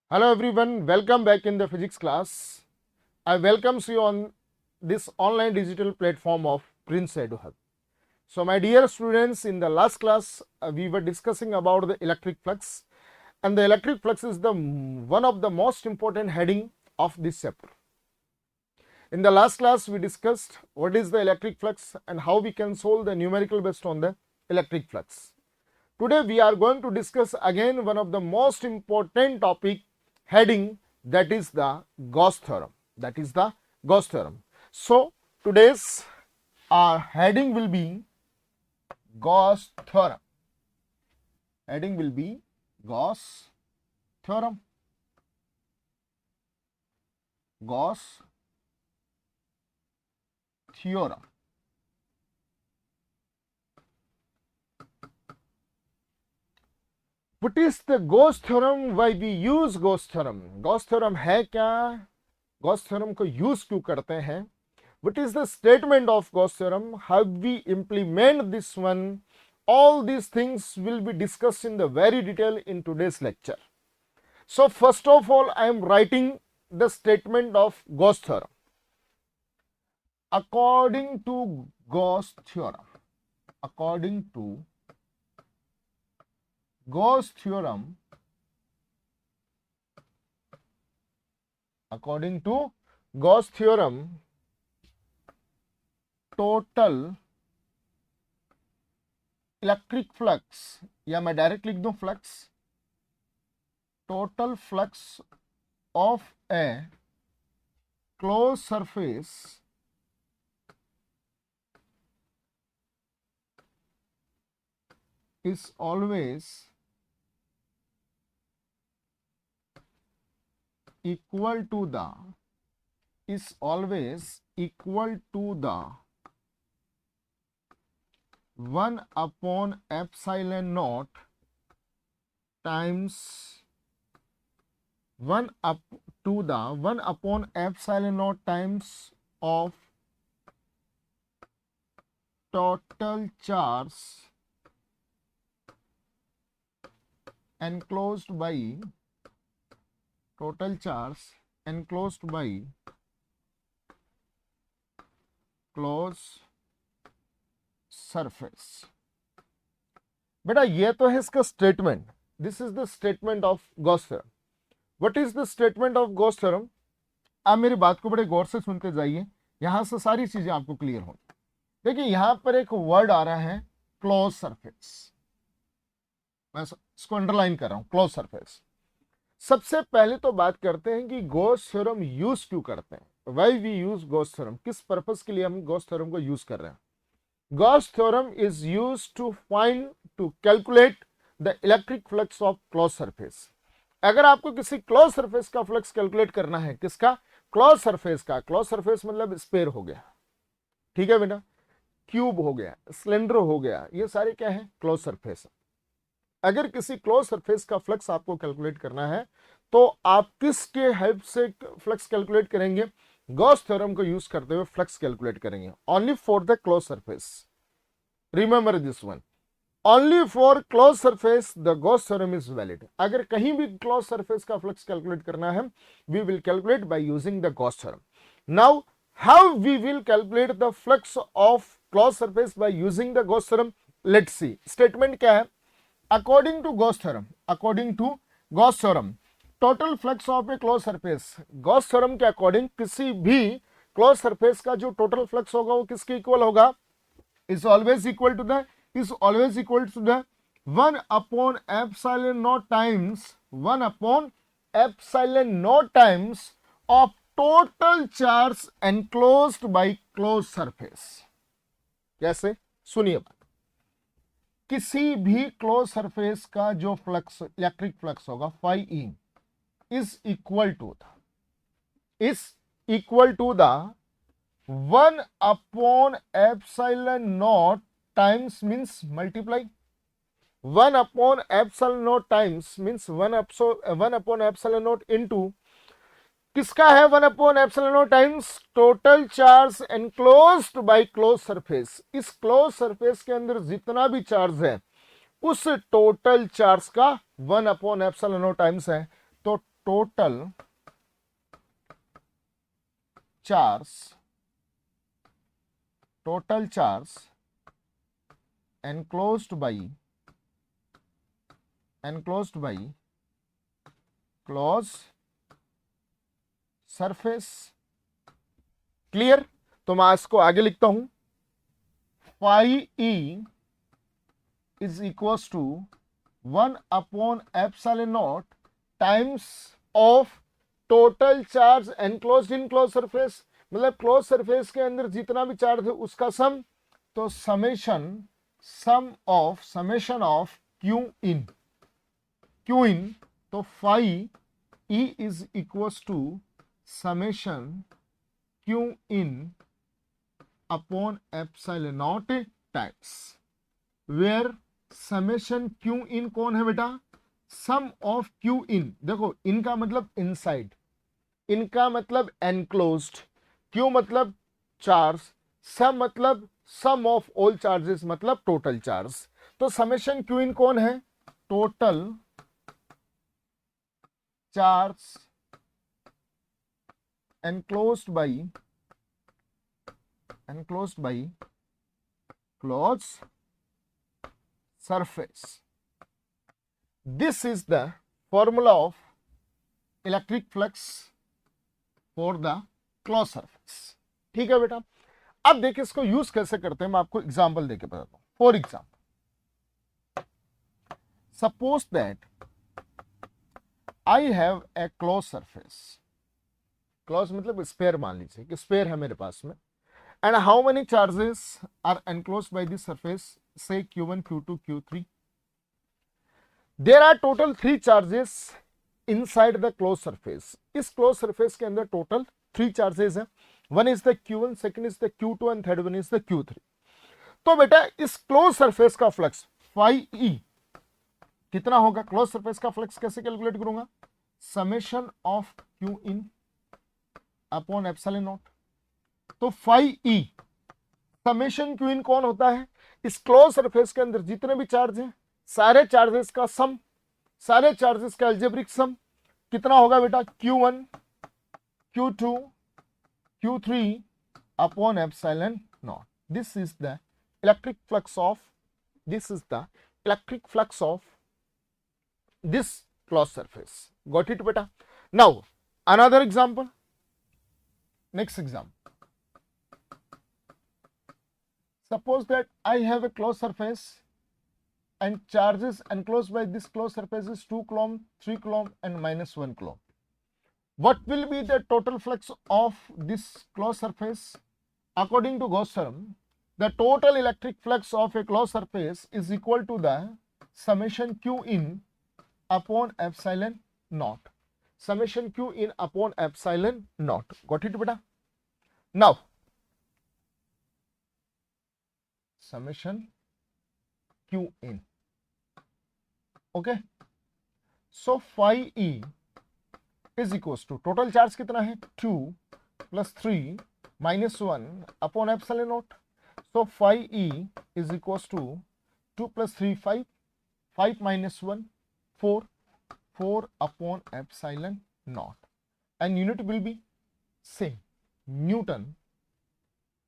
Hello everyone, welcome back in the physics class. I welcomes you on this online digital platform of Prince EduHub. So my dear students, in the last class we were discussing about the electric flux, and the electric flux is the one of the most important heading of this chapter. In the last class we discussed what is the electric flux and how we can solve the numerical based on the electric flux. Today we are going to discuss again one of the most important topic heading, that is the Gauss theorem. So today's our heading will be Gauss theorem. Heading will be Gauss theorem. Gauss theorem. What is the Gauss theorem? Why we use Gauss theorem? Gauss theorem है क्या? Gauss theorem को use क्यों करते हैं? What is the statement of Gauss theorem? How we implement this one? All these things will be discussed in the very detail in today's lecture. So first of all, I am writing the statement of Gauss theorem. According to Gauss theorem, according to Gauss theorem, total electric flux, या मैं direct लिख दूं flux, total flux of a close surface is always equal to the 1 upon epsilon naught times 1 upon epsilon naught times of total charge enclosed by closed surface. बेटा ये तो है इसका statement. This is the statement of Gauss theorem. What is the statement of Gauss theorem? आप मेरी बात को बड़े गौर से सुनते जाइए, यहां से सारी चीजें आपको क्लियर होंगी. देखिए यहां पर एक वर्ड आ रहा है क्लोज सरफेस. मैं इसको अंडरलाइन कर रहा हूं, क्लोज सरफेस. सबसे पहले तो बात करते हैं कि गॉस थ्योरम यूज क्यों करते हैं. Why we use Gauss theorem, किस पर्पस के लिए हम गॉस थ्योरम को यूज कर रहे हैं. Gauss theorem is used to calculate the electric flux of closed surface. अगर आपको किसी क्लोज सरफेस का फ्लक्स कैलकुलेट करना है, किसका? क्लोज सरफेस का. क्लोज सरफेस मतलब स्पेयर हो गया, ठीक है बेटा, क्यूब हो गया, सिलेंडर हो गया, ये सारे क्या है? Close surface. अगर किसी क्लोज सरफेस का फ्लक्स आपको कैलकुलेट करना है तो आप किसके हेल्प से फ्लक्स कैलकुलेट करेंगे? गॉस थ्योरम को यूज करते हुए फ्लक्स कैलकुलेट करेंगे. Only for the close surface. Remember this one, only for close surface the Gauss theorem is valid. अगर कहीं भी क्लोज सरफेस का फ्लक्स कैलकुलेट करना है, we will calculate by using the Gauss theorem. Now how we will calculate the flux of close surface by using the Gauss theorem? Let's see. Statement क्या है? According to Gauss theorem, total flux of a close surface. Gauss theorem के according किसी भी close surface का जो total flux होगा वो किसके इक्वल होगा? Is always equal to the 1 upon epsilon naught times of total charge enclosed by closed surface. कैसे? सुनिए बात. किसी भी क्लोज सरफेस का जो फ्लक्स, इलेक्ट्रिक फ्लक्स होगा, phi E is equal to the 1 upon epsilon naught times means multiply. 1 upon epsilon naught times means 1 upon epsilon naught into किसका है? 1 upon epsilon naught times total charge enclosed by closed surface. इस close surface के अंदर जितना भी charge है उस total charge का 1 upon epsilon naught times है. तो total charge enclosed by closed surface। Clear? तो मैं इसको आगे लिखता हूं, phi E is equals to 1/ε0 times of total charge enclosed in close surface, मतलब क्लोज सरफेस के अंदर जितना भी चार्ज है उसका सम। तो सम ऑफ क्यू इन, तो phi E is equals to summation Q in upon epsilon naught times, where summation Q in कौन है बेटा? Sum of Q in. देखो इन का मतलब इनसाइड, इनका मतलब एनक्लोज्ड, क्यू मतलब चार्ज, सम मतलब सम ऑफ ऑल चार्जेस मतलब टोटल चार्ज। तो समेशन क्यू इन कौन है? Total charge enclosed by closed surface. This is the formula of electric flux for the closed surface। ठीक है बेटा, अब देखिए इसको यूज कैसे करते हैं, मैं आपको एग्जांपल देके बताता हूं। For example, suppose that I have a close surface, close मतलब स्फीयर, मान लीजिए कि स्फीयर है मेरे पास में, and how many charges are enclosed by this surface, say q1 q2 q3। there are total 3 charges inside the closed surface। इस closed surface के अंदर total 3 charges हैं, one is the q1, second is the q2 and third one is the q3। तो बेटा इस closed surface का flux phi E कितना होगा? closed surface का फ्लक्स कैसे कैलकुलेट करूंगा? Summation of Q in upon epsilon not. तो phi E summation Q in कौन होता है? इस क्लोज सरफेस के अंदर जितने भी चार्ज हैं सारे चार्जेस का सम, सारे चार्जेस का अलजेब्रिक सम कितना होगा बेटा? Q1 Q2 Q3 upon epsilon naught. This is the electric flux of this close surface. Got it बेटा? Now another example, next example, suppose that I have a closed surface and charges enclosed by this closed surface is 2 coulomb, 3 coulomb and -1 coulomb। what will be the total flux of this closed surface? according to Gauss theorem, the total electric flux of a closed surface is equal to the summation q in upon epsilon naught, summation q in upon epsilon naught। got it beta? now summation q in, okay, so phi e is equals to total charge कितना है? 2 plus 3 minus 1 upon epsilon naught। so phi e is equals to 2 plus 3 5, 5 minus 1 4, 4 upon epsilon naught, and unit will be same, Newton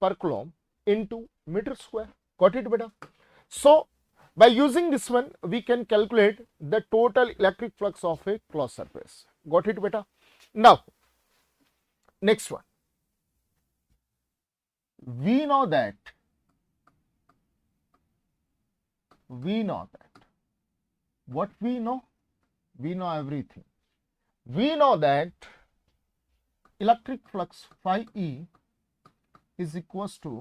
per coulomb into meter square। got it beta? so by using this one we can calculate the total electric flux of a closed surface। got it beta? now next one, we know that what we know everything। we know that electric flux phi e is equals to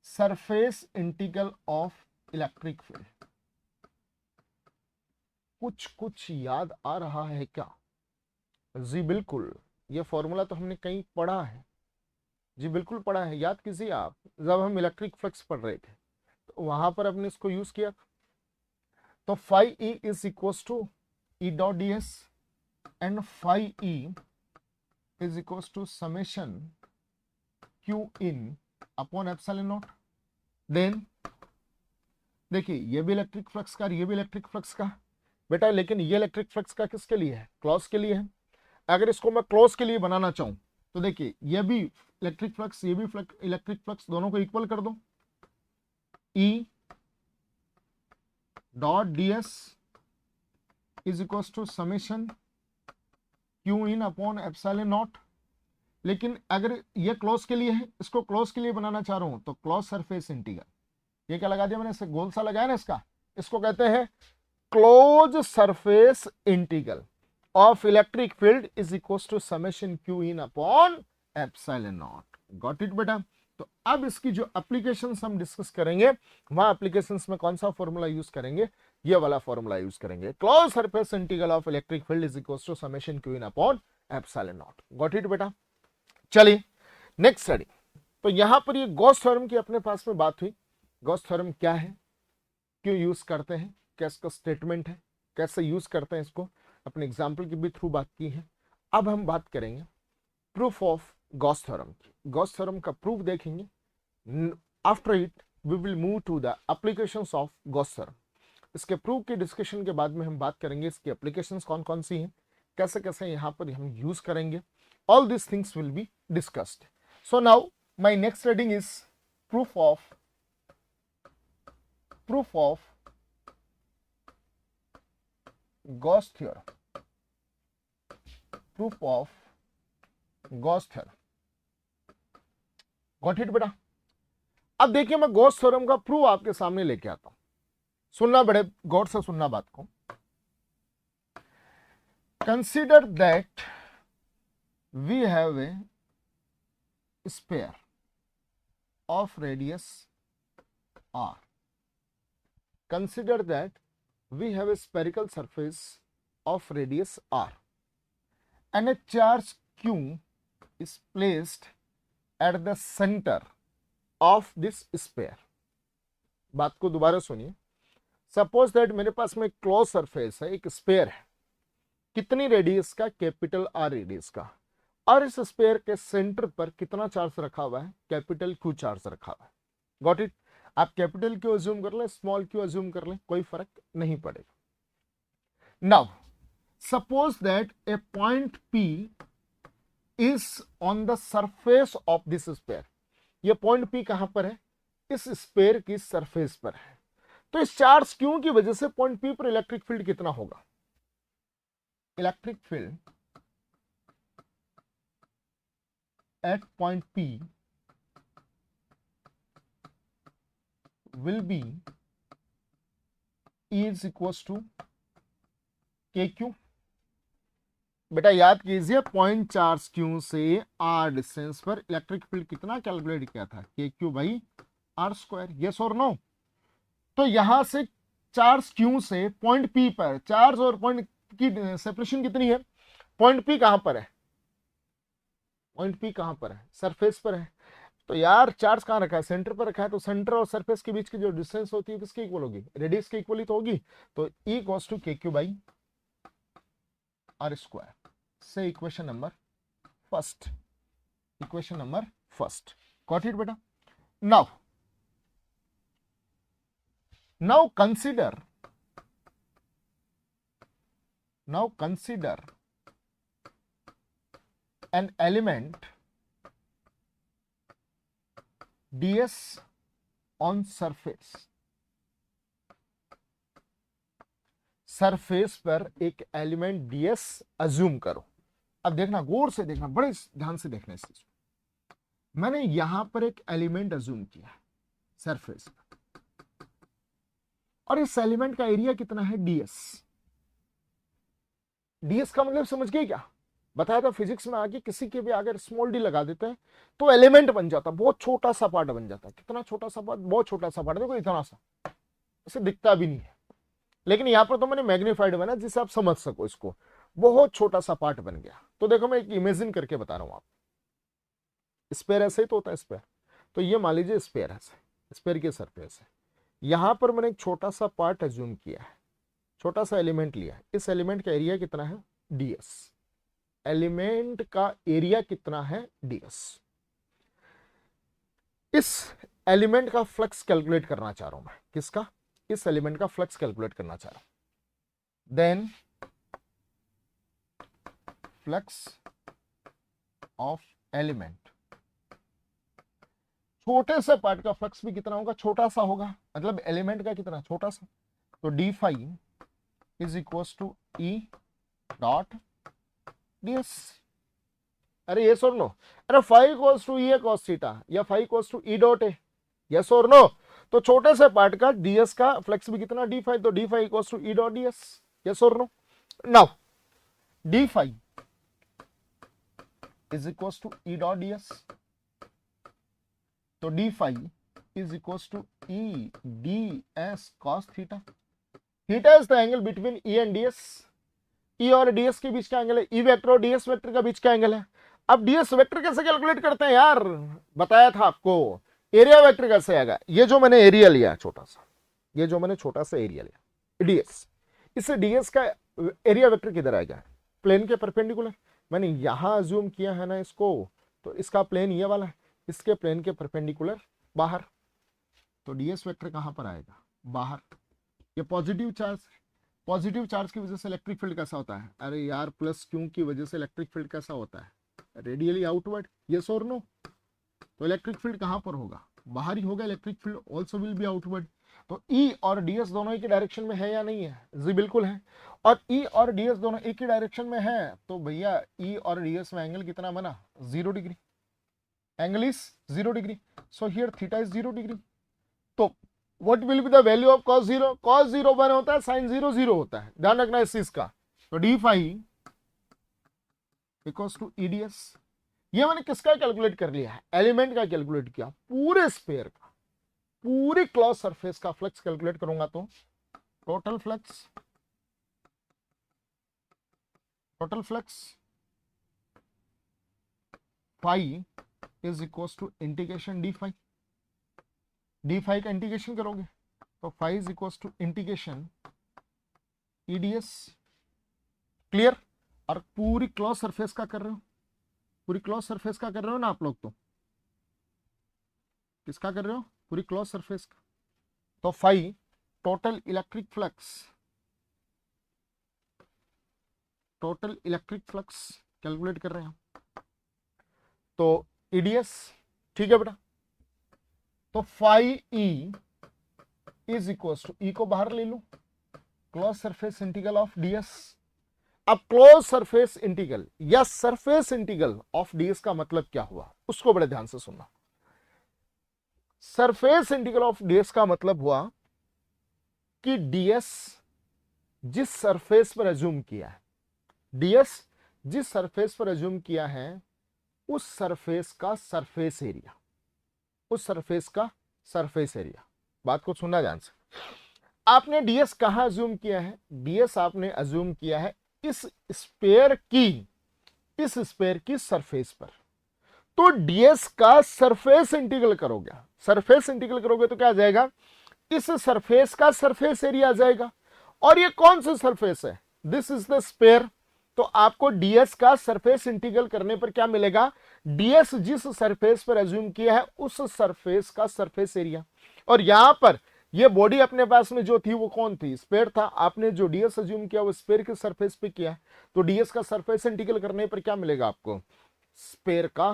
surface integral of electric field. कुछ याद आ रहा है क्या? जी बिल्कुल, ये formula तो हमने कहीं पढ़ा है। जी बिल्कुल पढ़ा है, याद कीजिए आप, जब हम इलेक्ट्रिक फ्लक्स पढ़ रहे थे तो वहां पर हमने इसको यूज किया। तो phi E is equals to E dot d s and phi E is equals to summation Q in upon epsilon not. Then देखिए ये भी इलेक्ट्रिक फ्लक्स का, ये भी इलेक्ट्रिक फ्लक्स का, बेटा लेकिन ये इलेक्ट्रिक फ्लक्स का किसके लिए है, क्लॉज के लिए है। अगर इसको मैं क्लॉज के लिए बनाना चाहूं तो देखिए ये भी इलेक्ट्रिक फ्लक्स, ये भी इलेक्ट्रिक फ्लक्स, दोनों को इक्वल कर दो। E dot ds is equal to summation Q in upon epsilon not. लेकिन अगर ये क्लोज के लिए है, इसको क्लोज के लिए बनाना चाह रहा हूं तो क्लोज सरफेस इंटीग्रल, ये क्या लगा दिया मैंने, इससे गोल सा लगाया ना इसका, इसको कहते हैं close surface integral of electric field is equal to summation Q in upon epsilon not. Got it बेटा। तो अब इसकी जो एप्लीकेशंस हम डिस्कस करेंगे, वहां एप्लीकेशंस में कौन सा फॉर्मूला यूज करेंगे, ये वाला फॉर्मूला यूज करेंगे, close surface integral of electric field is equal to summation Q in upon epsilon not. Got it बेटा। चलिए नेक्स्ट स्टडी। तो यहां पर ये गॉस थ्योरम की अपने पास में बात हुई। गॉस थ्योरम क्या है, क्यों यूज करते हैं, क्या इसका स्टेटमेंट है, कैसे यूज करते हैं इसको, अपने एग्जाम्पल के भी थ्रू बात की है। अब हम बात करेंगे प्रूफ ऑफ गॉस थ्योरम की। गॉस थ्योरम का प्रूफ देखेंगे, after it we will move to the applications of Gauss theorem. इसके प्रूफ की डिस्कशन के बाद में हम बात करेंगे इसकी एप्लीकेशंस कौन कौन सी हैं, कैसे कैसे यहाँ पर हम यूज करेंगे। All these things will be discussed. So now my next reading is proof of Gauss theorem. Proof of Gauss theorem. Got it बेटा। अब देखिए मैं गॉस थ्योरम का प्रूफ आपके सामने लेके आता हूं, सुनना बड़े गौर से सुनना बात को। Consider that we have a sphere of radius r. Consider that we have a spherical surface of radius r and a charge q is placed at the center of this sphere. बात को दोबारा सुनिए। Suppose that मेरे पास में close surface है, एक spare है, कितनी रेडियस का, कैपिटल आर रेडियस का, और इस स्पेयर के सेंटर पर कितना चार्ज रखा हुआ है, कैपिटल क्यू चार्ज रखा हुआ है। Got it. आप कैपिटल क्यू अज्यूम कर लें, स्मॉल क्यू अज्यूम कर लें, कोई फर्क नहीं पड़ेगा। Now suppose that a point P is on the surface of this sphere. ये पॉइंट पी कहां पर है, इस स्पेयर की सरफेस पर है। तो इस चार्ज क्यू की वजह से पॉइंट पी पर इलेक्ट्रिक फील्ड कितना होगा, electric field at point P will be E is equals to KQ। बेटा याद कीजिए, पॉइंट चार्ज क्यू से आर डिस्टेंस पर इलेक्ट्रिक फील्ड कितना कैलकुलेट किया था, KQ by are square. Yes और नो। तो यहां से चार्ज क्यू से पॉइंट P पर चार्ज और पॉइंट की सेपरेशन कितनी है, पॉइंट P कहां पर है, पॉइंट पी कहां पर है, सरफेस पर है। तो यार चार्ज कहां रखा है, सेंटर पर रखा है, तो सेंटर और सरफेस के बीच की जो डिस्टेंस होती है किसकी इक्वल होगी, रेडियस के इक्वल ही तो होगी। तो E equals to KQ by are square से equation number first, equation number first. Got it बेटा। Now consider an element ds on surface पर एक एलिमेंट ds अज्यूम करो। अब देखना, गौर से देखना, बड़े ध्यान से देखना इस चीज को। मैंने यहां पर एक एलिमेंट अज्यूम किया सरफेस पर, और इस एलिमेंट का एरिया कितना है, ds का मतलब समझ गए क्या, बताया था फिजिक्स में आगे, किसी के भी अगर स्मॉल डी लगा देते हैं तो एलिमेंट बन जाता, बहुत छोटा सा पार्ट बन जाता है। कितना छोटा सा पार्ट, बहुत छोटा सा पार्ट, देखो इतना सा, इसे दिखता भी नहीं है, लेकिन यहां पर तो मैंने मैग्नीफाइड बना जिससे आप समझ सको इसको, बहुत छोटा सा पार्ट बन गया। तो देखो मैं एक इमेजिन करके बता रहा हूं आप, स्पेयर ऐसे ही तो होता है स्पेयर। तो ये मान लीजिए स्पेयर ऐसे, स्पेयर की सरफेस है, यहां पर मैंने एक छोटा सा पार्ट अज्यूम किया है, छोटा सा एलिमेंट लिया है। इस एलिमेंट का एरिया कितना है, ds। एलिमेंट का एरिया कितना है, ds। इस एलिमेंट का फ्लक्स कैलकुलेट करना चाह रहा हूं मैं, किसका, इस एलिमेंट का फ्लक्स कैलकुलेट करना चाह रहा हूं। देन फ्लक्स ऑफ एलिमेंट, छोटे से पार्ट का फ्लक्स भी कितना होगा, छोटा सा होगा, मतलब एलिमेंट का कितना, छोटा सा। तो d phi is equal to E dot ds। अरे यस और नो, अरे phi equals to E cos theta या phi equals to E dot A, yes और नो। तो छोटे से पार्ट का ds का फ्लक्स भी कितना, डी फाई, तो d phi equals to E dot ds, yes और no. Now d phi is equals to E dot ds, तो d phi is equals to E d s cos theta. Theta is the angle between E and ds, E और ds के बीच का angle है, E vector और ds vector का बीच का एंगल है। अब ds वेक्टर कैसे कैलकुलेट करते हैं यार, बताया था आपको, एरिया वेक्टर कैसे आएगा, ये जो मैंने एरिया लिया छोटा सा, ये जो मैंने छोटा सा एरिया लिया ds, इससे ds का एरिया वेक्टर किधर आएगा, प्लेन के परपेंडिकुलर। मैंने यहां अज्यूम किया है ना इसको, तो इसका प्लेन ये वाला है, इसके प्लेन के परपेंडिकुलर बाहर, तो ds वेक्टर कहां पर आएगा, बाहर। ये पॉजिटिव चार्ज, पॉजिटिव चार्ज की वजह से इलेक्ट्रिक फील्ड कैसा होता है, अरे यार प्लस क्यू की वजह से इलेक्ट्रिक फील्ड कैसा होता है, रेडियली आउटवर्ड, यस और नो। तो इलेक्ट्रिक फील्ड कहां पर होगा, बाहर ही होगा, electric field also will be outward. तो ई और ds दोनों एक ही डायरेक्शन में है या नहीं है, जी बिल्कुल है। और ई और ds दोनों एक ही डायरेक्शन में है, तो भैया ई और ds में एंगल कितना बना, 0 degree, angle is 0 degree, so here theta is 0 degree. तो what will be the value of cos 0, cos 0 1 होता है, sin 0 0 होता है, ध्यान रखना इस चीज का। तो d phi equals to eds, ये मैंने किसका कैलकुलेट कर लिया है, एलिमेंट का कैलकुलेट किया, पूरे स्फीयर का, पूरी क्लॉज सरफेस का फ्लक्स कैलकुलेट करूंगा तो total flux phi is equals to integration d phi, d phi का इंटीग्रेशन करोगे तो phi is equals to integration eds, clear. और पूरी क्लॉज सरफेस का कर रहे हो, पूरी क्लॉज सरफेस का कर रहे हो ना आप लोग, तो किसका कर रहे हो, पूरी क्लॉज सरफेस का। तो phi total electric flux calculate कर रहे हैं, तो eds, ठीक है बेटा। तो phi E is equals to, E को बाहर ले लो, close surface integral of ds। अब क्लोज सरफेस इंटीग्रल या सरफेस इंटीग्रल ऑफ ds का मतलब क्या हुआ, उसको बड़े ध्यान से सुनना। सरफेस इंटीग्रल ऑफ ds का मतलब हुआ कि ds जिस सरफेस पर अज्यूम किया है, ds जिस सरफेस पर अज्यूम किया है, उस सरफेस का सरफेस एरिया, उस सरफेस का सरफेस एरिया। बात को सुनना ध्यान से। आपने ds कहां अज्यूम किया है, ds आपने अज्यूम किया है इस स्फीयर की सरफेस पर। तो ds का सरफेस इंटीग्रल करोगे, सरफेस इंटीग्रल करोगे तो क्या आ जाएगा, इस सरफेस का सरफेस एरिया आ जाएगा। और ये कौन सा सरफेस है, दिस इज द स्फीयर। तो आपको ds का सरफेस इंटीग्रल करने पर क्या मिलेगा, ds जिस सरफेस पर अज्यूम किया है उस सरफेस का सरफेस एरिया। और यहां पर ये बॉडी अपने पास में जो थी वो कौन थी, स्फीयर था। आपने जो ds अज्यूम किया वो स्फीयर के सरफेस पे किया, तो ds का सरफेस इंटीग्रल करने पर क्या मिलेगा आपको, स्फीयर का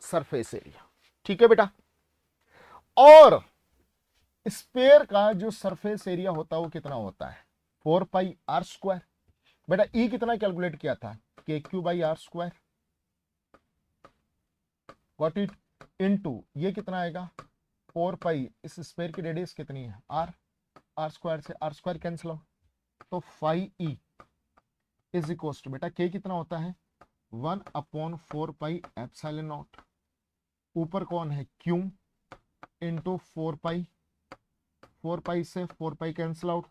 सरफेस एरिया, ठीक है बेटा। और स्फीयर का जो सरफेस एरिया होता है वो कितना होता है, 4 पाई आर स्क्वायर। बेटा ई कितना कैलकुलेट किया था, KQ by are square, got it, into ये कितना आएगा 4 पाई, इस स्फीयर की रेडियस कितनी है आर स्क्वायर से आर स्क्वायर कैंसिल आउट, तो 5e इज इक्वल टू, बेटा k कितना होता है 1/4 पाई एप्सिलॉन नॉट, ऊपर कौन है q इंटू 4 पाई से 4 pi cancel out,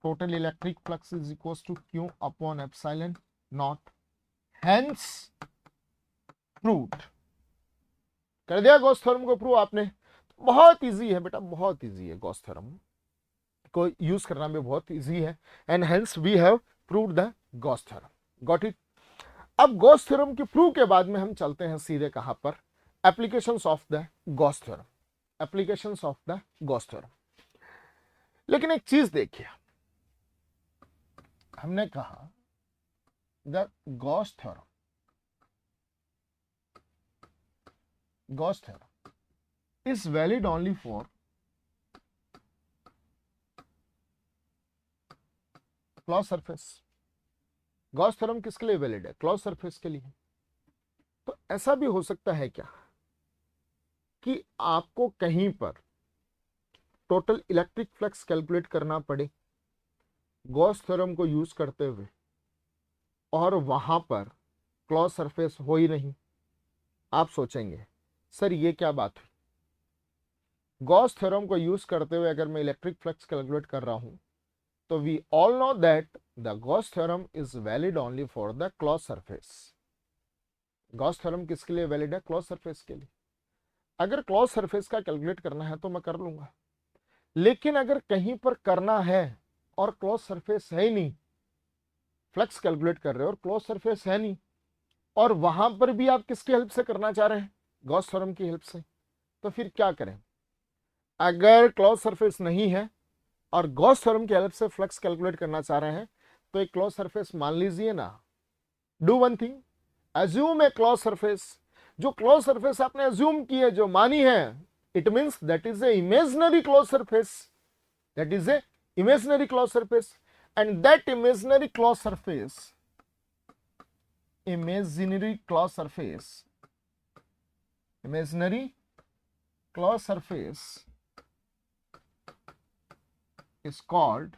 total electric flux is equal to q upon epsilon not. Hence proved, कर दिया गॉस थ्योरम को प्रूव आपने। बहुत इजी है बेटा, बहुत इजी है, गॉस थ्योरम को यूज करना भी बहुत इजी है, and hence we have proved the Gauss theorem, got it. अब गॉस थ्योरम की प्रूव के बाद में हम चलते हैं सीधे कहां पर, applications of the Gauss theorem, applications of the Gauss theorem. लेकिन एक चीज देखिए, हमने कहा the Gauss theorem is valid only for close surface. Gauss theorem किसके लिए वैलिड है? क्लोज सरफेस के लिए। तो ऐसा भी हो सकता है क्या कि आपको कहीं पर टोटल इलेक्ट्रिक फ्लक्स कैलकुलेट करना पड़े गॉस थ्योरम को यूज करते हुए, और वहां पर क्लोज सरफेस हो ही नहीं। आप सोचेंगे सर ये क्या बात हुई, गॉस थ्योरम को यूज करते हुए अगर मैं इलेक्ट्रिक फ्लक्स कैलकुलेट कर रहा हूं, तो we all know that the Gauss theorem is valid only for the close surface. Gauss theorem किसके लिए वैलिड है? क्लोज सरफेस के लिए। अगर क्लोज सरफेस का कैलकुलेट करना है तो मैं कर लूंगा, लेकिन अगर कहीं पर करना है और क्लोज सरफेस है ही नहीं, फ्लक्स कैलकुलेट कर रहे हो और क्लोज सरफेस है नहीं, और वहां पर भी आप किसकी हेल्प से करना चाह रहे हैं? गॉस थ्योरम की हेल्प से। तो फिर क्या करें? अगर क्लोज सरफेस नहीं है और गॉस थ्योरम की हेल्प से फ्लक्स कैलकुलेट करना चाह रहे हैं, तो एक क्लोज सरफेस मान लीजिए ना। Do one thing, assume A close surface. जो क्लोज सरफेस आपने अज्यूम की है, जो मानी है, it means that is a imaginary close surface. That is a imaginary closed surface, and that imaginary closed surface imaginary closed surface is called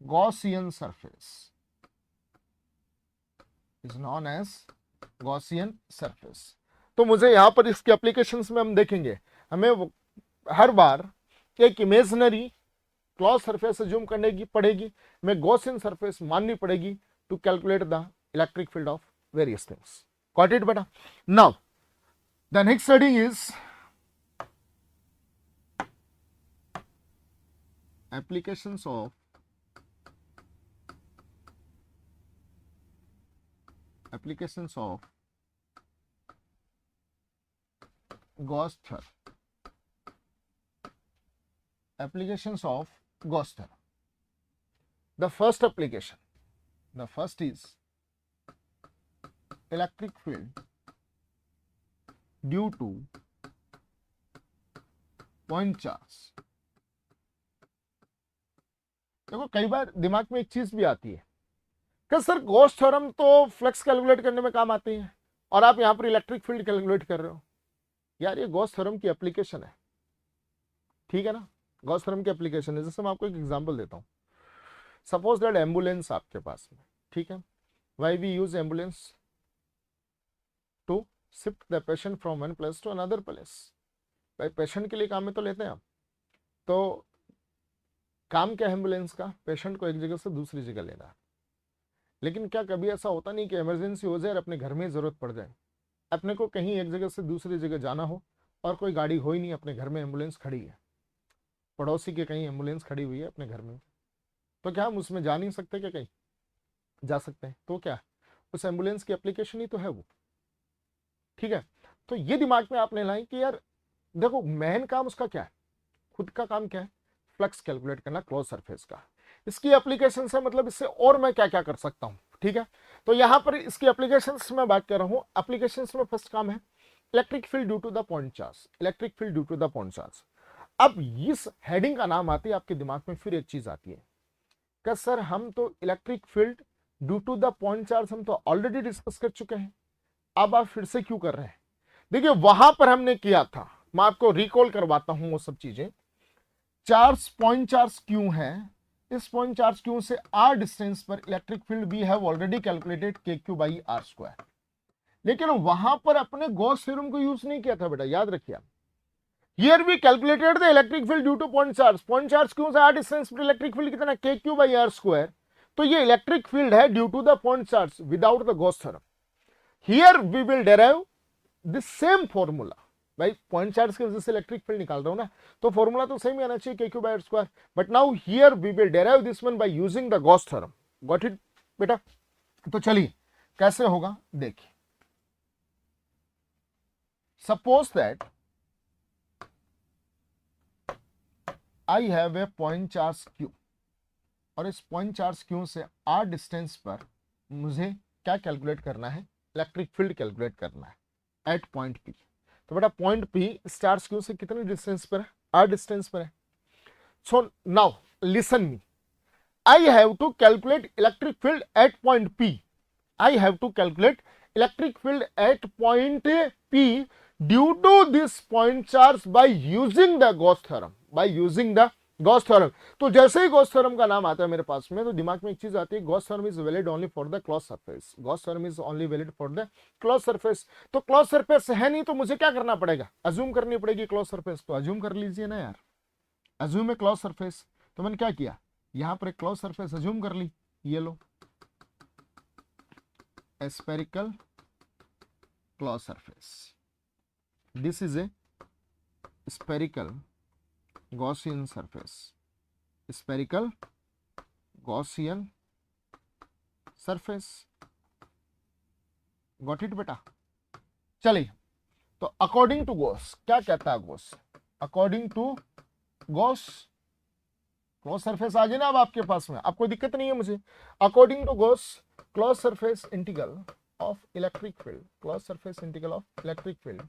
Gaussian surface, is known as Gaussian surface। तो मुझे यहां पर इसके applications में हम देखेंगे, हमें हर बार एक इमेजिनरी क्लोज सरफेस अज्यूम करने की पड़ेगी, हमें गॉसियन सरफेस माननी पड़ेगी to calculate the electric field of various things. Got it बेटा? Now the next heading is applications of Gauss theorem. Applications of Gauss theorem. The first is electric field due to point charge। देखो कई बार दिमाग में एक चीज भी आती है कि सर गॉस थ्योरम तो फ्लक्स कैलकुलेट करने में काम आती है और आप यहां पर इलेक्ट्रिक फील्ड कैलकुलेट कर रहे हो। यार ये गॉस थ्योरम की एप्लीकेशन है, ठीक है ना? गॉस थ्योरम की एप्लीकेशन है। जैसे मैं आपको एक एग्जांपल देता हूं, सपोज दैट एम्बुलेंस आपके पास में, ठीक है? Why we use ambulance? To shift the patient from one place to another place. भाई पेशेंट के लिए काम में तो लेते हैं आप, तो काम क्या है एम्बुलेंस का? पेशेंट को एक जगह से दूसरी जगह लेना। लेकिन क्या कभी ऐसा होता नहीं कि इमरजेंसी हो जाए और अपने घर में जरूरत पड़ जाए, अपने को कहीं एक जगह से दूसरी जगह जाना हो और कोई गाड़ी हो ही नहीं, अपने घर में एम्बुलेंस खड़ी है, पड़ोसी के कहीं एम्बुलेंस खड़ी हुई है अपने घर में, तो क्या हम उसमें जा नहीं सकते? क्या कहीं जा सकते हैं? तो क्या उस एम्बुलेंस की एप्लीकेशन ही तो है वो, ठीक है? तो ये दिमाग में आपने लाई कि यार देखो मेन काम उसका क्या है, खुद का काम क्या है? फ्लक्स कैलकुलेट करना क्लोज सरफेस का। इसकी एप्लीकेशन है, मतलब इससे और मैं क्या क्या कर सकता हूं, ठीक है? तो यहां पर इसकी एप्लीकेशन में बात कर रहा हूं। एप्लीकेशन में फर्स्ट काम है electric field due to the point charge. Electric field due to the point charge. अब इस हेडिंग का नाम आती है आपके दिमाग में, फिर एक चीज आती है कि सर हम तो electric field due to the point charge हम तो ऑलरेडी डिस्कस कर चुके हैं, अब आप फिर से क्यों कर रहे हैं? देखिए वहां पर हमने किया था, मैं आपको रिकॉल करवाता हूं वो सब चीजें। चार्ज पॉइंट चार्ज क्यों है? इस पॉइंट चार्ज क्यों से आर डिस्टेंस पर electric field we have already calculated k q by are square. लेकिन वहां पर अपने गॉस थ्योरम को यूज नहीं किया था बेटा, याद रखिए। Here we calculated the electric field due to point charge. Point charge q से? आर डिस्टेंस पर इलेक्ट्रिक फील्ड कितना? K q by are square. तो ये इलेक्ट्रिक फील्ड है due to the point charge without the Gauss theorem. Here we will derive the same formula. भाई point charge की वजह से इलेक्ट्रिक फील्ड निकाल रहा हूं ना, तो फॉर्मूला तो सेम ही आना चाहिए, k q by are square. But now here we will derive this one by using the Gauss theorem. Got it बेटा? तो चलिए कैसे होगा देखिए। Suppose that I have a point charge Q और इस पॉइंट चार्ज क्यू से r distance पर मुझे क्या कैलकुलेट करना है, इलेक्ट्रिक फील्ड कैलकुलेट करना है एट पॉइंट पी। तो बेटा पॉइंट पी इस चार्ज क्यू से कितने डिस्टेंस पर है, आर डिस्टेंस पर है। So now listen me, I have to calculate electric field at point P. I have to calculate electric field at point P due to this point charge by using the Gauss theorem. By using the Gauss theorem. तो जैसे ही Gauss theorem का नाम आता है मेरे पास में तो दिमाग में एक चीज आती है, Gauss theorem is valid only for the closed surface. Gauss theorem is only valid for the closed surface. तो closed surface है नहीं तो मुझे क्या करना पड़ेगा, अज्यूम करनी पड़ेगी closed surface। तो अज्यूम कर लीजिए ना यार, अज्यूम है closed surface। तो मैंने क्या किया, यहां पर एक क्लोज सरफेस अज्यूम कर ली, ये लो spherical close surface, this is a spherical Gaussian surface, spherical Gaussian surface, got it बेटा। चलिए, तो अकॉर्डिंग टू गॉस क्या कहता है Gauss, according to Gauss close surface आ गई ना अब आपके पास में, आपको दिक्कत नहीं है मुझे। According to Gauss close surface integral of electric field, close surface integral of electric field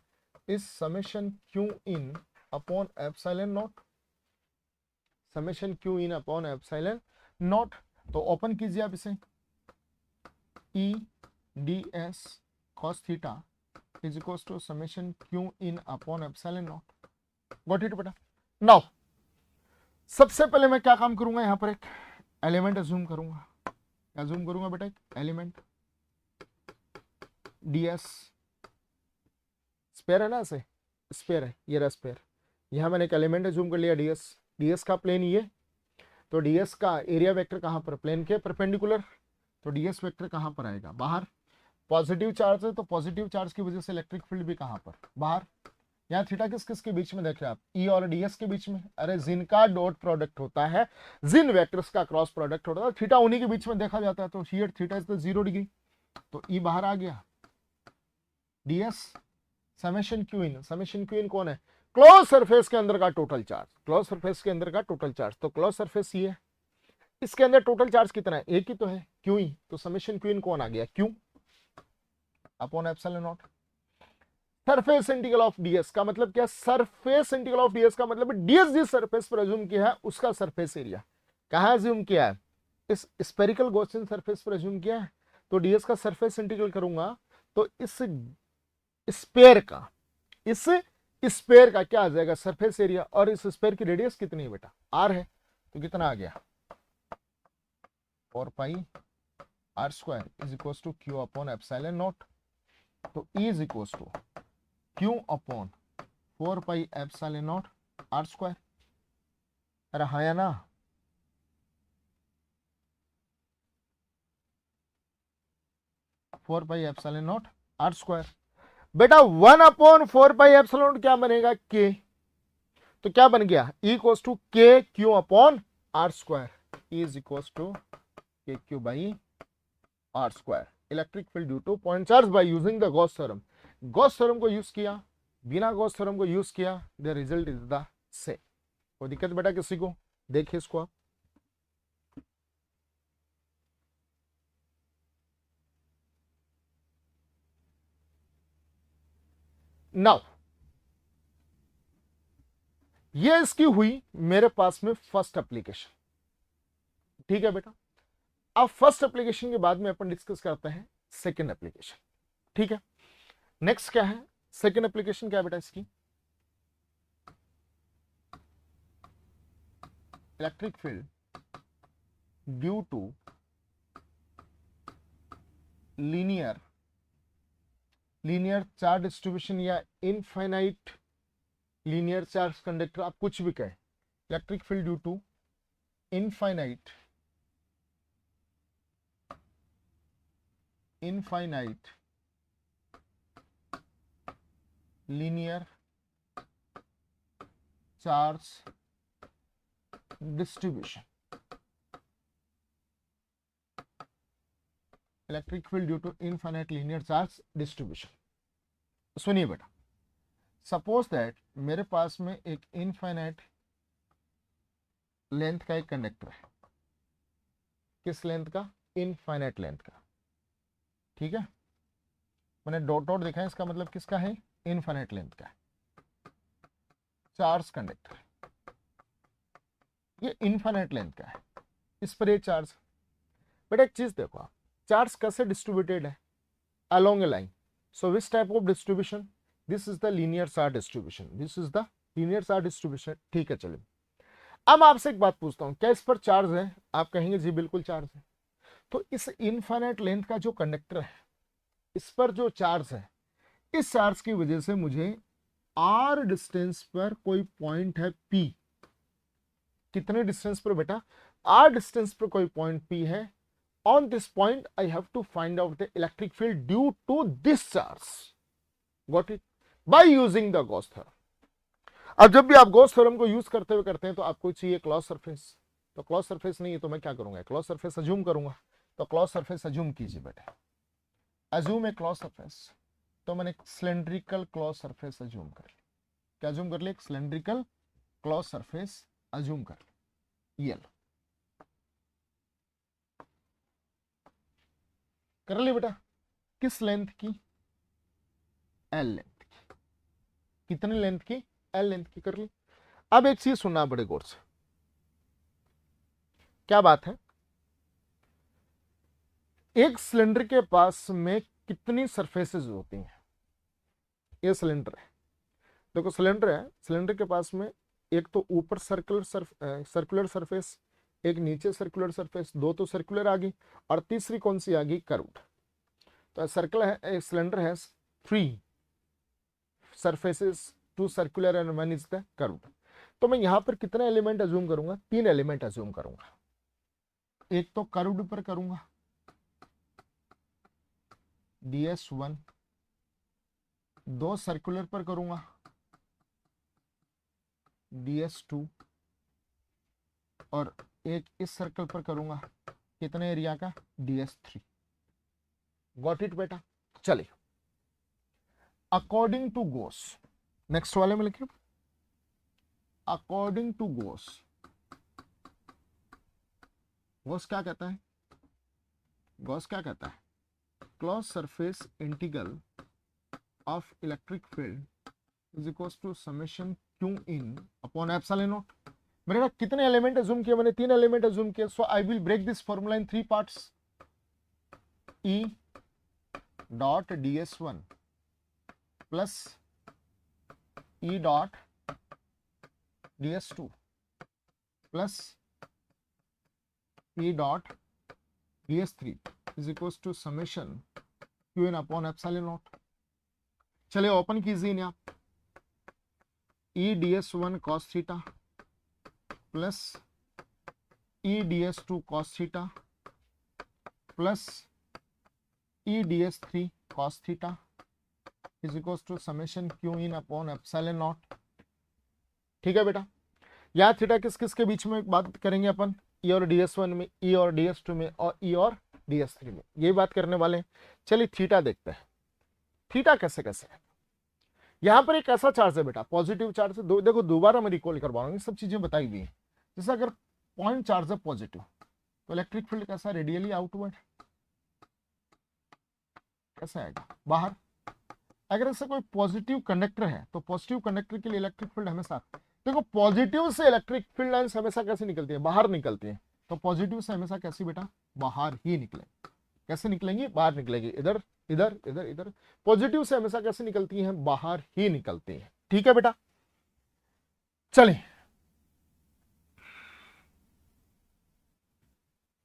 is summation Q in upon epsilon not, summation Q in upon epsilon not. तो ओपन कीजिए आप इसे, E d s cos theta is equal to summation Q in upon epsilon not, got it बेटा। Now सबसे पहले मैं क्या काम करूंगा, यहां पर एक एलिमेंट अज्यूम करूंगा, अज्यूम करूंगा बेटा एक एलिमेंट ds, स्पेयर है ना, ऐसे स्पेयर है, ये रहा स्पेयर। यहां मैंने एक एलिमेंट अज्यूम कर लिया ds, ds का प्लेन ये, तो ds का एरिया वेक्टर कहां पर, प्लेन के परपेंडिकुलर, तो ds वेक्टर कहां पर आएगा, बाहर। पॉजिटिव चार्ज है तो पॉजिटिव चार्ज की वजह से इलेक्ट्रिक फील्ड भी कहां पर, बाहर। यहाँ थीटा किस किस के बीच में देख रहे हैं आप, ई और ds के बीच में। अरे जिन का डॉट प्रोडक्ट होता है, जिन वेक्टर्स का क्रॉस प्रोडक्ट होता है, थीटा उन्हीं के बीच में देखा जाता है। तो here theta is the 0 degree, तो ई बाहर आ गया, ds summation Q in, summation Q in कौन है, क्लोज सरफेस के अंदर का टोटल चार्ज, क्लोज सरफेस के अंदर का टोटल चार्ज। तो क्लोज सरफेस ये है, इसके अंदर टोटल चार्ज कितना है, एक ही तो है, क्यू ई। तो समेशन क्यू इन कौन आ गया, Q upon epsilon not. Surface integral of ds का मतलब क्या, सरफेस इंटीग्रल ऑफ ds का मतलब ds जिस सरफेस पर अज्यूम किया है उसका सरफेस एरिया। कहां अज्यूम किया है, इस स्फेरिकल गॉसियन सरफेस पर अज्यूम किया है। तो ds का सरफेस इंटीग्रल करूंगा तो इस स्पेयर का, इस स्पेयर का क्या आ जाएगा, सरफेस एरिया। और इस स्पेयर की रेडियस कितनी है बेटा, r है, तो कितना आ गया 4 pi r square is equal to q upon epsilon not. तो E is equal to q upon 4 pi epsilon not r square. अरे हाँ या ना, four pi epsilon not r square. बेटा 1 अपॉन 4 पाई एप्सिलॉन नॉट क्या बनेगा, के। तो क्या बन गया, E equal to K q upon R square, E is equal to K q by are square. Electric field due to point charge by using the Gauss theorem. Gauss theorem को use किया, बिना Gauss theorem को use किया, the result is the same. कोई दिक्कत बेटा किसी को, देखिए इसको आप। नाउ ये इसकी हुई मेरे पास में फर्स्ट एप्लीकेशन, ठीक है बेटा। अब फर्स्ट एप्लीकेशन के बाद में अपन डिस्कस करते हैं सेकंड एप्लीकेशन, ठीक है। नेक्स्ट क्या है, सेकंड एप्लीकेशन क्या है बेटा इसकी, electric field due to linear charge distribution या इनफाइनाइट लीनियर चार्ज कंडक्टर, आप कुछ भी कहें। Electric field due to infinite linear charge distribution, electric field due to infinite linear charge distribution. सुनिए बेटा, सपोज दैट मेरे पास में एक इनफाइनाइट लेंथ का एक कंडक्टर है, किस लेंथ का? इनफाइनाइट लेंथ का। ठीक है, मैंने डॉट डॉट देखा है, इसका मतलब किसका है? इनफाइनाइट लेंथ का। चार्ज कंडक्टर ये इनफाइनाइट लेंथ का है, इस पर ये चार्ज। बट एक चीज देखो आप, चार्ज कैसे डिस्ट्रीब्यूटेड है? along a line. So which type of distribution? This is the linear charge distribution. This is the linear charge distribution. ठीक है, चलिए अब आपसे एक बात पूछता हूं, क्या इस पर चार्ज है? आप कहेंगे जी बिल्कुल चार्ज है। तो इस इनफाइनाइट लेंथ का जो कंडक्टर है, इस पर जो चार्ज है, इस चार्ज की वजह से मुझे r डिस्टेंस पर कोई पॉइंट है P। कितने डिस्टेंस पर बेटा? r डिस्टेंस पर कोई पॉइंट P है। On this point, I have to find out the electric field due to this charge. Got it? By using the Gauss theorem. अब जब भी आप गॉस थ्योरम को यूज करते हैं तो आपको चाहिए क्लॉज सरफेस। तो क्लॉज सरफेस नहीं है तो मैं क्या करूंगा? क्लॉज सरफेस अज्यूम करूंगा। तो क्लॉज सरफेस अज्यूम कीजिए बेटा, अज्यूम ए क्लॉज सरफेस। तो मैंने सिलेंड्रिकल क्लॉज सरफेस अज्यूम कर ली। क्या अज्यूम कर लिया? एक सिलेंड्रिकल क्लॉज सरफेस अज्यूम कर ली। ये लो, कर ली बेटा। किस लेंथ की? एल लेंथ की। कितनी लेंथ की? एल लेंथ की, कर ली। अब एक चीज सुनना बड़े गौर से, क्या बात है? एक सिलेंडर के पास में कितनी सरफेसेस होती हैं? ये सिलेंडर है, देखो सिलेंडर है, सिलेंडर के पास में एक तो ऊपर सर्कुलर सरफेस, एक नीचे सर्कुलर सरफेस, दो तो सर्कुलर आ गई, और तीसरी कौन सी आ गई? कर्व्ड। तो सर्कल है, एक सिलेंडर है, 3 surfaces, 2 circular and 1 is the curved. तो मैं यहां पर कितने एलिमेंट अज्यूम करूंगा? 3 एलिमेंट अज्यूम करूंगा। एक तो कर्व्ड पर करूंगा ds1, 2 सर्कुलर पर करूंगा ds2, और एक इस सर्कल पर करूंगा कितने एरिया का? ds3। गॉट इट बेटा? चलिए, अकॉर्डिंग टू गॉस, नेक्स्ट वाले में लिखिए, अकॉर्डिंग टू गॉस, गॉस क्या कहता है? गॉस क्या कहता है? Close surface integral of electric field is equals to summation Q in upon epsilon not. मेरे कितने एलिमेंट अज्यूम किए? मैंने 3 एलिमेंट अज्यूम किए। So I will break this formula in 3 parts. E dot ds1 plus E dot ds2 plus E dot ds3 is equals to summation Q in upon epsilon naught. चलिए open कीजिए इन्हें आप। E ds1 cos theta plus E ds2 cos theta plus E ds3 cos theta is equals to summation Q in upon epsilon naught. ठीक है बेटा, यह theta किस किस के बीच में बात करेंगे अपन? E और ds1 में, E और ds2 में, और E और ds3 में, ये बात करने वाले हैं। चलिए थीटा देखते हैं, थीटा कैसे कैसे है। यहां पर एक ऐसा चार्ज है बेटा, पॉजिटिव चार्ज है। देखो दोबारा मैं रिकॉल करवा रहा हूँ, ये सब चीजें बताई हुई है। जैसे अगर पॉइंट चार्ज है पॉजिटिव, तो इलेक्ट्रिक फील्ड कैसा? Radially outward. कैसा आएगा? बाहर। अगर ऐसा कोई पॉजिटिव कंडक्टर है तो पॉजिटिव कंडक्टर के लिए इलेक्ट्रिक फील्ड हमेशा, देखो पॉजिटिव से इलेक्ट्रिक फील्ड लाइंस हमेशा कैसे निकलती है? बाहर निकलती है। तो पॉजिटिव से हमेशा कैसी बेटा? बाहर ही निकलेंगे। कैसे निकलेंगी? बाहर निकलेगी। इधर इधर इधर इधर। पॉजिटिव से हमेशा कैसे निकलती है? बाहर ही निकलती है। ठीक है बेटा, चलिए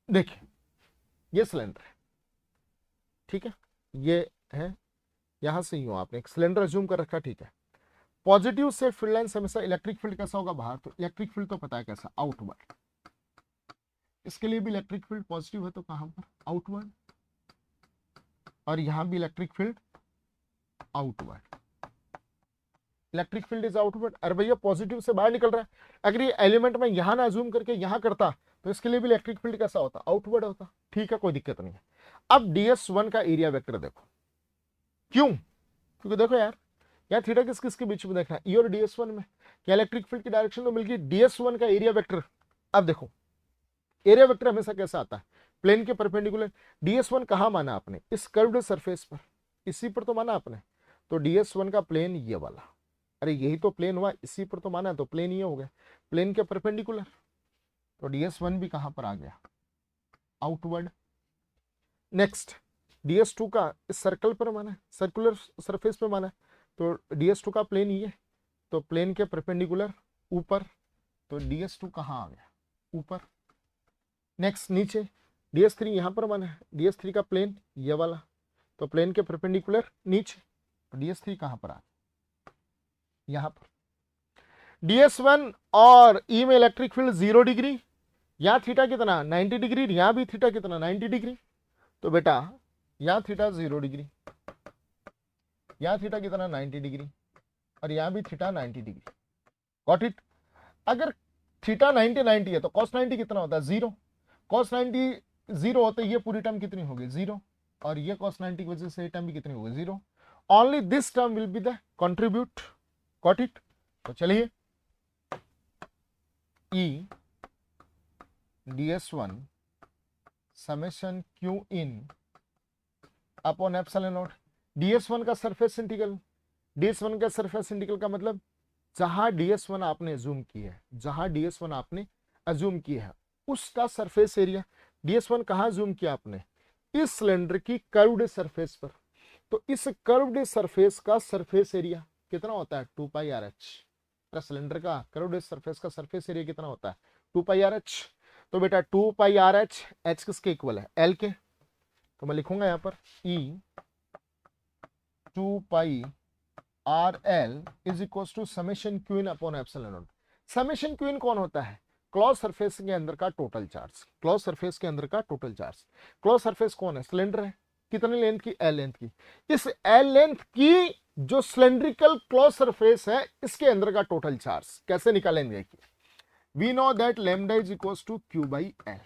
देखिए, ये सिलेंडर है, ठीक है, ये है, यहां से यूं आपने एक सिलेंडर अज्यूम कर रखा, ठीक है। पॉजिटिव से फील्ड लाइंस हमेशा, इलेक्ट्रिक फील्ड कैसा होगा? बाहर। तो इलेक्ट्रिक फील्ड तो पता है कैसा? आउटवर्ड। इसके लिए भी इलेक्ट्रिक फील्ड पॉजिटिव है तो कहां पर? आउटवर्ड। और यहां भी electric field outward. Electric field is outward. अरे भैया पॉजिटिव से बाहर निकल रहा है। अगर ये एलिमेंट में यहां ना अज्यूम करके यहां करता तो इसके लिए भी इलेक्ट्रिक फील्ड कैसा होता? आउटवर्ड होता। ठीक है, कोई दिक्कत नहीं है। अब ds1 का एरिया वेक्टर देखो, क्यों? क्योंकि देखो यार थीटा किस किस के बीच में देखना है? E और ds1 में। क्या इलेक्ट्रिक फील्ड की डायरेक्शन तो मिल गई। ds1 का एरिया वेक्टर, अब देखो एरिया वेक्टर हमेशा कैसा आता है? प्लेन के परपेंडिकुलर। ds1 कहाँ माना आपने? इस कर्व्ड सरफेस पर, इसी पर तो माना आपने। तो ds1 का प्लेन ये वाला, अरे यही तो प्लेन हुआ, इसी पर तो माना है, तो प्लेन ये हो गया, प्लेन के परपेंडिकुलर। तो ds1 भी कहां पर आ गया? आउटवर्ड। नेक्स्ट ds2 का इस सर्कल पर माना है, सर्कुलर सरफेस पे माना है, तो ds2 का प्लेन ये, तो प्लेन के परपेंडिकुलर ऊपर, तो ds2 कहां आ गया? ऊपर। नेक्स्ट नीचे ds3 यहां पर माना है, ds3 का प्लेन ये वाला, तो प्लेन के परपेंडिकुलर नीचे, तो ds3 कहां पर आ गया? यहां पर। ds1 और ई में इलेक्ट्रिक फील्ड 0 डिग्री, यहां थीटा कितना? 90 डिग्री, यहां भी थीटा कितना? 90 डिग्री। तो बेटा यहां थीटा 0 डिग्री, यहां थीटा कितना? 90 डिग्री, और यहां भी थीटा 90 डिग्री। Got it? अगर थीटा 90 90 है तो cos 90 कितना होता है? 0। cos 90 0 होते ये पूरी टर्म कितनी होगी? 0, और ये cos 90 की वजह से ये टर्म भी कितनी होगी? 0। Only this term will be the contribute. Got it? तो चलिए E ds1 summation q in upon epsilon not. ds1 का सरफेस इंटीग्रल, ds1 का सरफेस इंटीग्रल का मतलब जहां ds1 आपने अज्यूम की है, जहां ds1 आपने अज्यूम की है उसका सरफेस एरिया। ds1 कहां अज्यूम किया आपने? इस सिलेंडर की कर्व्ड सरफेस पर। तो इस कर्व्ड सरफेस का सरफेस एरिया कितना होता है? 2 पाई आर एच। सिलेंडर का कर्व्ड सरफेस का सरफेस एरिया कितना होता है? 2 पाई आर एच। तो बेटा 2 पाई आर एच, एच किसके इक्वल है? एल के। तो मैं लिखूंगा यहां पर E 2 pi R L is equal to summation Q in upon epsilon not. Summation Q in कौन होता है? क्लोज सरफेस के अंदर का टोटल चार्ज। क्लोज सरफेस के अंदर का टोटल चार्ज। क्लोज सरफेस कौन है? सिलेंडर है। कितनी लेंथ की? एल लेंथ की। इस एल लेंथ की जो सिलेंड्रिकल क्लोज सरफेस है इसके अंदर का टोटल चार्ज कैसे निकालेंगे? We know that lambda is equals to q by l.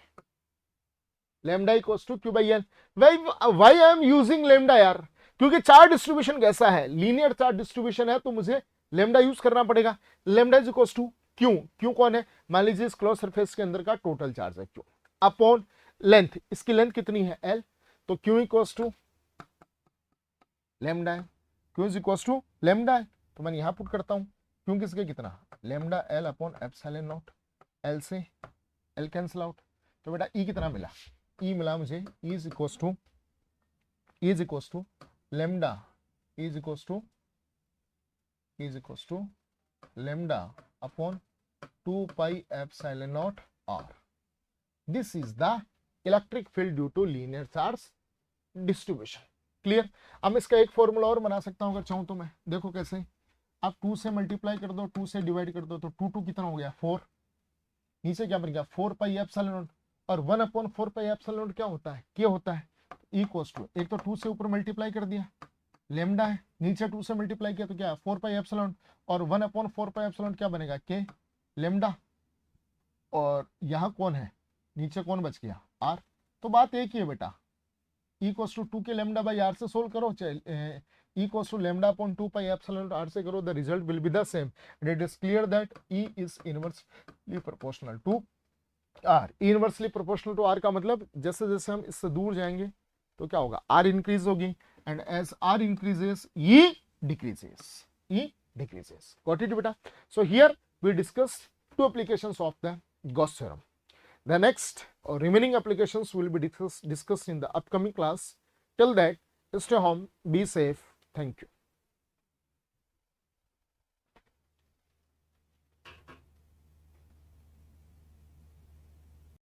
Lambda equals to q by l. Why I am using lambda यार? क्योंकि चार्ज डिस्ट्रीब्यूशन कैसा है? लीनियर चार्ज डिस्ट्रीब्यूशन है, तो मुझे लैम्डा यूज करना पड़ेगा। Lambda is equals to q. Q कौन है? मान लीजिए इस क्लोज सरफेस के अंदर का टोटल चार्ज है क्यू, अपॉन लेंथ। इसकी लेंथ कितनी है? एल। तो क्यू इक्वल्स टू लैम्डा है, q is equals to lambda है। तो मैं यहां पुट करता हूं, क्यू किसके कितना? Lambda l upon epsilon not. L से एल कैंसिल आउट। तो बेटा ई कितना मिला? ई मिला मुझे E is equals to lambda is equals to lambda upon 2 pi epsilon not r. This is the electric field due to linear charge distribution. Clear? अब इसका एक फॉर्मूला और बना सकता हूं अगर चाहूं तो मैं। देखो कैसे? आप 2 से मल्टीप्लाई कर दो, 2 से डिवाइड कर दो, तो 2 कितना हो गया? 4। नीचे क्या बन गया? 4 पाई एप्सिलॉन नॉट, और 1 अपॉन 4 पाई एप्सिलॉन नॉट क्या होता है? के होता है। इक्वल्स टू, एक तो 2 से ऊपर मल्टीप्लाई कर दिया, लेमडा है, नीचे 2 से मल्टीप्लाई किया तो क्या? 4 पाई एप्सिलॉन, और 1 अपॉन 4 पाई एप्सिलॉन क्या बनेगा? के लेमडा। और यहां कौन है? नीचे कौन बच गया? आर। तो बात एक ही है बेटा, equals to 2 k lambda by r से सोल्व करो, equals to lambda upon 2 pi epsilon r से करो, the result will be the same. And it is clear that E is inversely proportional to r. Inversely proportional to r का मतलब जैसे जैसे हम इससे दूर जाएंगे तो क्या होगा? आर इंक्रीज होगी, and as R increases E decreases. Got it बेटा? So here we discuss 2 applications of the Gauss theorem. The next or remaining applications will be discussed in the upcoming class. Till that, stay home, be safe. Thank you.